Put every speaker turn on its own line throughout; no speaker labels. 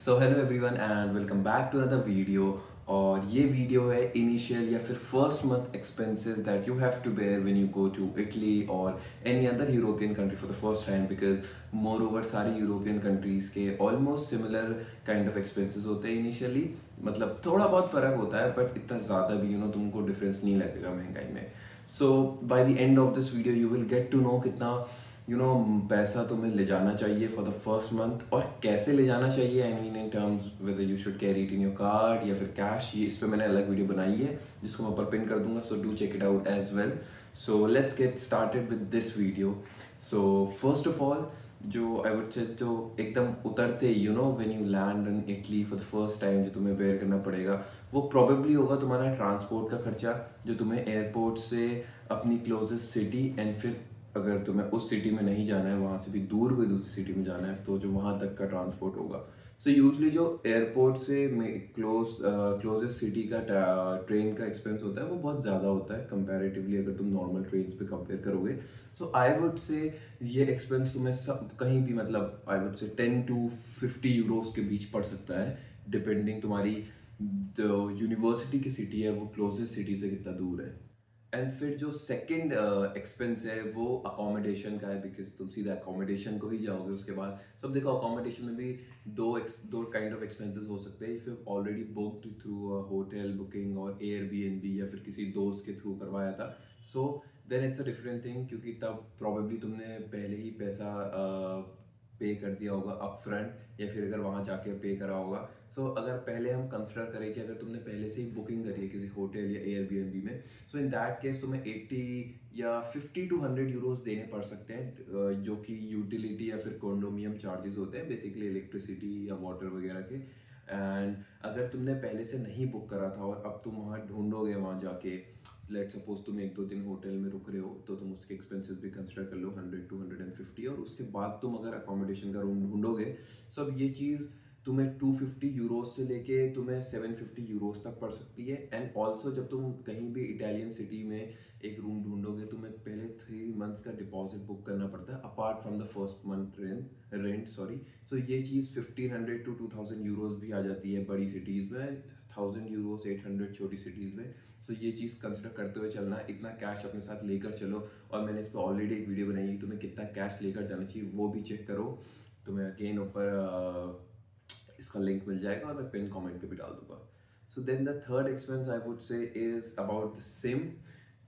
So hello everyone and welcome back to another video. और ये video है initial या फिर first month expenses that you have to bear when you go to Italy और any other European country for the first time, because more over सारी European countries के almost similar kind of expenses होते हैं initially. मतलब थोड़ा बहुत फ़र्क होता है बट इतना ज़्यादा भी तुमको डिफरेंस नहीं लगेगा महंगाई में। So by the end of this video you will get to know कितना पैसा तुम्हें ले जाना चाहिए फॉर द फर्स्ट मंथ और कैसे ले जाना चाहिए। I mean in terms whether you should carry it in your card या फिर कैश। ये इस पे मैंने अलग वीडियो बनाई है जिसको मैं ऊपर पिन कर दूंगा, so do check it out as well. So let's get started with this video. So first of all जो आई वुड से जो एकदम उतरते when you land in Italy for the first time जो तुम्हें bear करना पड़ेगा वो probably होगा तुम्हारा ट्रांसपोर्ट का खर्चा, जो तुम्हें एयरपोर्ट से अपनी क्लोजेस्ट सिटी एंड फिर अगर तुम्हें उस सिटी में नहीं जाना है, वहाँ से भी दूर कोई दूसरी सिटी में जाना है, तो जो वहाँ तक का ट्रांसपोर्ट होगा। सो यूजली जो एयरपोर्ट से क्लोजेस्ट सिटी का ट्रेन का एक्सपेंस होता है वो बहुत ज़्यादा होता है कंपैरेटिवली अगर तुम नॉर्मल ट्रेन पे कंपेयर करोगे। सो आई वुड से ये एक्सपेंस तुम्हें सब कहीं भी मतलब आई वुड से 10 to 50 यूरोस के बीच पड़ सकता है, डिपेंडिंग तुम्हारी जो यूनिवर्सिटी की सिटी है वो क्लोजेस्ट सिटी से कितना दूर है। एंड फिर जो सेकंड एक्सपेंस है वो अकोमोडेशन का है, बिकॉज तुम सीधा अकोमोडेशन को ही जाओगे उसके बाद। तो अब देखो अकोमोडेशन में भी दो काइंड ऑफ एक्सपेंसेस हो सकते हैं। If you already booked through hotel booking और एयरबीएनबी या फिर किसी दोस्त के थ्रू करवाया था, so then it's a different thing, क्योंकि तब प्रॉबेबली तुमने पहले ही पैसा पे कर दिया होगा अप फ्रंट या फिर अगर वहाँ जाके पे करा होगा। सो अगर पहले हम कंसिडर करें कि अगर तुमने पहले से ही बुकिंग करी है किसी होटल या एयरबीएनबी में, सो इन दैट केस तुम्हें 80 या 50 to 100 यूरोस देने पड़ सकते हैं, जो कि यूटिलिटी या फिर कॉन्डोमियम चार्जेस होते हैं, बेसिकली इलेक्ट्रिसिटी या वाटर वगैरह के। एंड अगर तुमने पहले से नहीं बुक करा था और अब तुम वहाँ ढूंढोगे, वहाँ जाके लेट सपोज तुम 1-2 दिन होटल में रुक रहे हो, तो तुम उसके एक्सपेंसेस भी कंसिडर कर लो 100 to 150, और उसके बाद तुम अगर अकोमोडेशन का रूम ढूंढोगे, सो अब ये चीज़ तुम्हें 250 यूरोस से लेके तुम्हें 750 यूरोस तक पड़ सकती है। एंड ऑल्सो जब तुम कहीं भी इटालियन सिटी में एक रूम ढूंढोगे, तुम्हें पहले 3 मंथ्स का डिपॉजिट बुक करना पड़ता है apart from the first month rent sorry. So ये चीज़ 1500 to 2000 यूरोस भी आ जाती है बड़ी सिटीज़ में, 1000 यूरोस 800 छोटी सिटीज़ में। सो ये चीज़ कंसिडर करते हुए चलना, इतना कैश अपने साथ लेकर चलो। और मैंने इस पर ऑलरेडी एक वीडियो बनाई है, तुम्हें कितना कैश लेकर जाना चाहिए वो भी चेक करो। तुम्हें अगेन ऊपर इसका लिंक मिल जाएगा और मैं पिन कमेंट पे भी डाल दूंगा। So then the third expense I would say is about the SIM.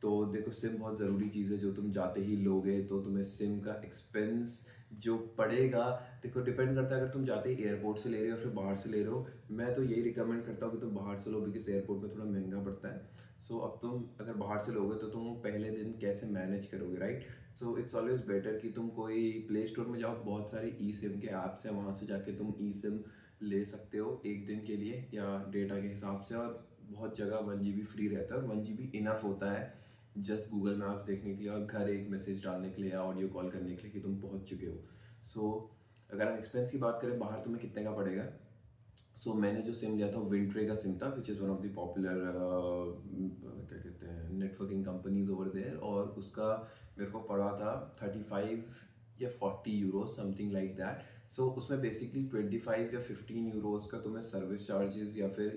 तो देखो सिम बहुत ज़रूरी चीज़ है, जो तुम जाते ही लोगे तो तुम्हें सिम का एक्सपेंस जो पड़ेगा, देखो डिपेंड करता है अगर तुम जाते ही एयरपोर्ट से ले रहे हो फिर बाहर से ले रहे हो। मैं तो यही रिकमेंड करता हूँ कि तुम बाहर से लो, बिकॉज एयरपोर्ट में थोड़ा महंगा पड़ता है। सो अब तुम अगर बाहर से लोगे तो तुम पहले दिन कैसे मैनेज करोगे, right? So it's always better कि तुम कोई प्ले स्टोर में जाओ, बहुत सारे ई सिम के ऐप्स हैं, वहाँ से जाके तुम ई सिम ले सकते हो एक दिन के लिए या डेटा के हिसाब से। और बहुत जगह 1 GB फ्री रहता है और 1 GB इनफ होता है जस्ट गूगल मैप्स देखने के लिए और घर एक मैसेज डालने के लिए या ऑडियो कॉल करने के लिए कि तुम पहुंच चुके हो। सो अगर हम एक्सपेंस की बात करें बाहर तुम्हें कितने का पड़ेगा, सो मैंने जो सिम लिया था विंट्रे का सिम था, which is one of the popular क्या कहते हैं नेटवर्किंग कंपनीज ओवर देयर, और उसका मेरे को पड़ा था 35 या 40 यूरो समथिंग लाइक दैट। सो उसमें बेसिकली 25 या 15 यूरोस का तुम्हें सर्विस चार्जेस या फिर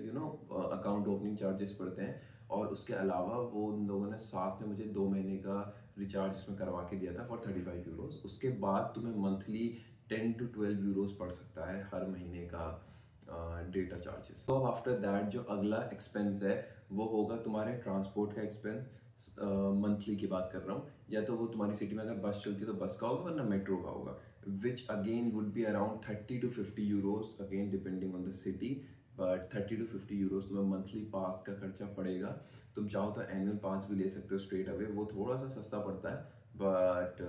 अकाउंट ओपनिंग चार्जेस पड़ते हैं। और उसके अलावा वो उन लोगों ने साथ में मुझे 2 महीने का रिचार्ज इसमें करवा के दिया था फॉर 35 यूरोस। उसके बाद तुम्हें मंथली 10 to 12 यूरोस पड़ सकता है हर महीने का डेटा चार्जेस। तो अब आफ्टर दैट जो अगला एक्सपेंस है वो होगा तुम्हारे ट्रांसपोर्ट का एक्सपेंस। मंथली की बात कर रहा हूँ, या तो वो तुम्हारी सिटी में अगर बस चलती है तो बस का होगा वरना मेट्रो का होगा, which again would be around 30 to 50 Euros, again depending on the city. But 30 to 50 Euros तुम्हें मंथली पास का खर्चा पड़ेगा। तुम चाहो तो एनुअल पास भी ले सकते हो स्ट्रेट अवे, वो थोड़ा सा सस्ता पड़ता है। But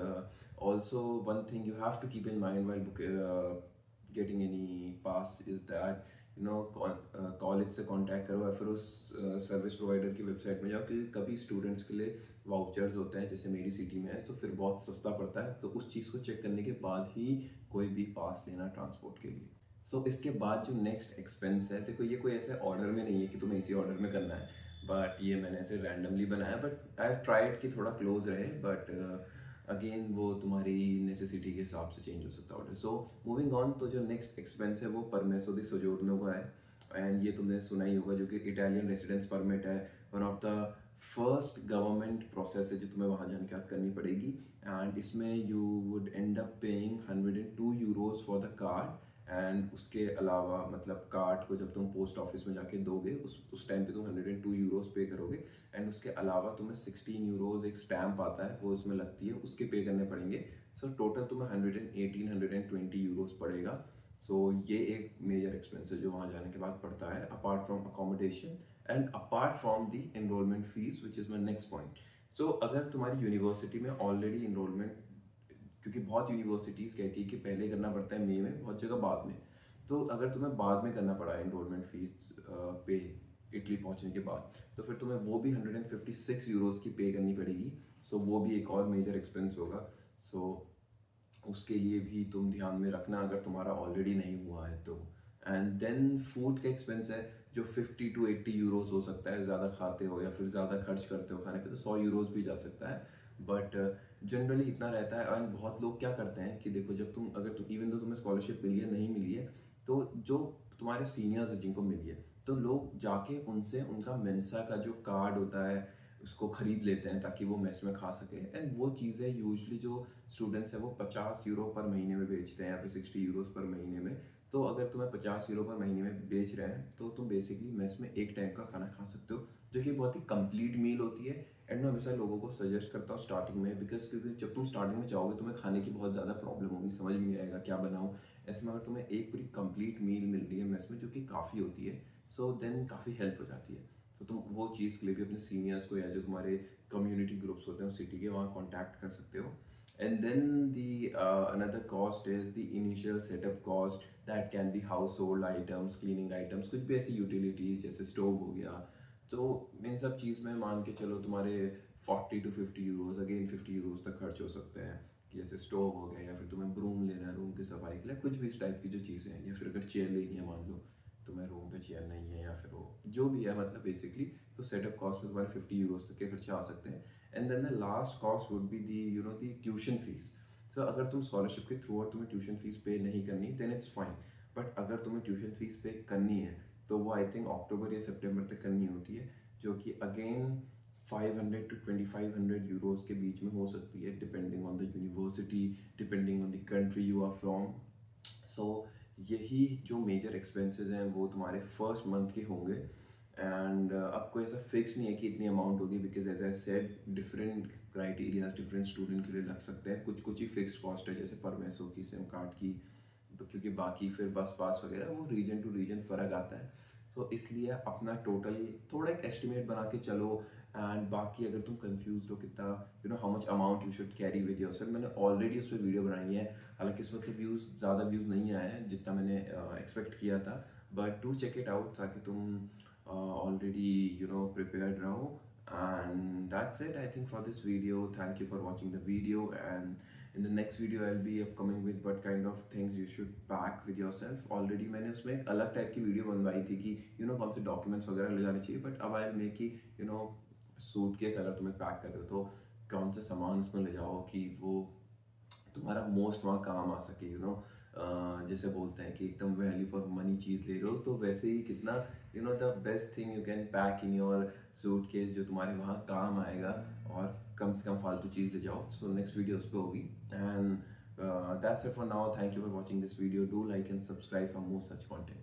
also one thing you have to keep in mind while getting any pass is that college से कांटेक्ट करो या फिर उस सर्विस प्रोवाइडर की वेबसाइट में जाओ, क्योंकि कभी स्टूडेंट्स के लिए वाउचर्स होते हैं, जैसे मेरी सिटी में है तो फिर बहुत सस्ता पड़ता है। तो उस चीज़ को चेक करने के बाद ही कोई भी पास लेना ट्रांसपोर्ट के लिए। सो इसके बाद जो नेक्स्ट एक्सपेंस है, देखो ये कोई ऐसे ऑर्डर में नहीं है कि तुम्हें इसी ऑर्डर में करना है, बट ये मैंने ऐसे रैंडमली बनाया, बट आई हैव ट्राइड कि थोड़ा क्लोज रहे। बट अगेन वो तुम्हारी नेसेसिटी के हिसाब से चेंज हो सकता है ऑर्डर। सो मूविंग ऑन, तो जो नेक्स्ट एक्सपेंस है वो परमेसो दी सोजोर्नो का है, एंड ये तुमने सुना ही होगा, जो कि इटालियन रेसिडेंस परमिट है। One of the first government process है जो तुम्हें वहाँ जाने के बाद करनी पड़ेगी, एंड इसमें you would and up paying 102 euros for the card. And उसके अलावा मतलब कार्ड को जब तुम पोस्ट ऑफिस में जाके दोगे उस टाइम पे तुम 102 यूरोज पे करोगे, एंड उसके अलावा तुम्हें 16 यूरोज एक स्टैम्प आता है वो उसमें लगती है, उसके पे करने पड़ेंगे। सो टोटल तुम्हें 118 120 यूरोज पड़ेगा। सो ये एक मेजर एक्सपेंस है जो वहाँ जाने के बाद पड़ता है, apart from accommodation and apart from the enrolment fees, which is my next point. So अगर तुम्हारी यूनिवर्सिटी में ऑलरेडी इनरोलमेंट, क्योंकि बहुत यूनिवर्सिटीज़ कहती है कि पहले करना पड़ता है मई में, बहुत जगह बाद में, तो अगर तुम्हें बाद में करना पड़ा एनरोलमेंट फीस पे इटली पहुंचने के बाद, तो फिर तुम्हें वो भी 156 यूरोज़ की पे करनी पड़ेगी। सो वो भी एक और मेजर एक्सपेंस होगा। सो उसके लिए भी तुम ध्यान में रखना अगर तुम्हारा ऑलरेडी नहीं हुआ है तो। एंड देन फूड का एक्सपेंस है जो 50 to 80 यूरोज हो सकता है, ज़्यादा खाते हो या फिर ज़्यादा खर्च करते हो खाने पे तो 100 यूरोज भी जा सकता है, बट जनरली इतना रहता है। एंड बहुत लोग क्या करते हैं कि देखो, जब तुम अगर तुम इवन तो तुम्हें स्कॉलरशिप मिली है नहीं मिली है, तो जो तुम्हारे सीनियर्स हैं जिनको मिली है, तो लोग जाके उनसे उनका मेंसा का जो कार्ड होता है उसको खरीद लेते हैं ताकि वो मेस में खा सके। एंड वो चीज़ें यूजली जो स्टूडेंट्स हैं वो 50 यूरो पर महीने में बेचते हैं या फिर 60 यूरोज पर महीने में। तो अगर तुम्हें 50 यूरो पर महीने में बेच रहे हैं तो तुम बेसिकली मेस में एक टाइम का खाना खा सकते हो, जो कि बहुत ही कंप्लीट मील होती है। एंड मैं हमेशा लोगों को सजेस्ट करता हूँ स्टार्टिंग में, बिकॉज क्योंकि जब तुम स्टार्टिंग में जाओगे तुम्हें खाने की बहुत ज़्यादा प्रॉब्लम होगी, समझ में नहीं आएगा क्या बनाऊँ। ऐसे में अगर तुम्हें एक पूरी कंप्लीट मील मिल रही है मेस में, जो कि काफ़ी होती है, सो देन काफ़ी हेल्प हो जाती है। तो तुम वो चीज़ के लिए भी अपने सीनियर्स को या जो तुम्हारे कम्युनिटी ग्रुप्स होते हैं सिटी के, वहाँ कॉन्टैक्ट कर सकते हो। And then another cost is the initial setup cost that can be household items, cleaning items, कुछ भी ऐसी utilities जैसे स्टोव हो गया। तो इन सब चीज़ में मान के चलो तुम्हारे 40 to 50 यूरोज, अगेन 50 यूरोज तक खर्च हो सकते हैं, कि जैसे स्टोव हो गया या फिर तुम्हें ब्रूम लेना है रूम की सफाई के लिए, कुछ भी इस टाइप की जो चीज़ें हैं, या फिर अगर चेयर लेनी है, मान लो तुम्हें रूम पे चेयर नहीं है या फिर वो जो भी है, मतलब बेसिकली तो सेटअप कॉस्ट में तुम्हारे 50 यूरोज तक के खर्चे आ सकते हैं। And then the last cost would be the the tuition fees. So अगर तुम स्कॉलरशिप के थ्रू और तुम्हें ट्यूशन फीस पे नहीं करनी देन इट्स फाइन, बट अगर तुम्हें ट्यूशन फीस पे करनी है तो वो आई थिंक अक्टूबर या सितंबर तक करनी होती है, जो कि अगेन 500 to 2500 यूरोज के बीच में हो सकती है, depending on the university, depending on the country you are from. So यही जो मेजर एक्सपेंसेस हैं वो तुम्हारे फर्स्ट मंथ के होंगे। एंड अब कोई ऐसा फिक्स नहीं है कि इतनी अमाउंट होगी, because as I said different criterias different student के लिए लग सकते हैं। कुछ कुछ ही फिक्स कॉस्ट है, जैसे परमेसो की, सिम कार्ड की, क्योंकि बाकी फिर बस पास वगैरह वो रीजन टू रीजन फ़र्क आता है। सो इसलिए अपना टोटल थोड़ा एक एस्टिमेट बना के चलो। एंड बाकी अगर तुम कंफ्यूज हो कितना how much amount you should carry with yourself, मैंने ऑलरेडी उस पर वीडियो बनाई है, हालांकि उस वक्त ज़्यादा व्यूज़ नहीं आए हैं जितना मैंने एक्सपेक्ट किया था, but to check it out ताकि तुम already prepared रहो। And that's it, I think, for this video. Thank you for watching the video, and in the next video I'll be upcoming with what kind of things you should pack with yourself. Already मैंने उसमें एक अलग type की video बनवाई थी कि कौन से डॉक्यूमेंट्स वगैरह ले जाने चाहिए, बट अब आई मेक की सूटकेस अगर तुम्हें पैक कर रहे हो तो कौन से सामान उसमें ले जाओ कि वो तुम्हारा मोस्ट वहाँ काम आ सके। जैसे बोलते हैं कि एकदम वैल्यू फॉर मनी चीज़ ले रहे हो, तो वैसे ही कितना the best thing you can pack in your suitcase जो तुम्हारे वहाँ काम आएगा, और कम से कम फालतू चीज़ ले जाओ। सो नेक्स्ट वीडियो उस पर होगी। And that's it for now, thank you for watching this video, do like and subscribe for more such content.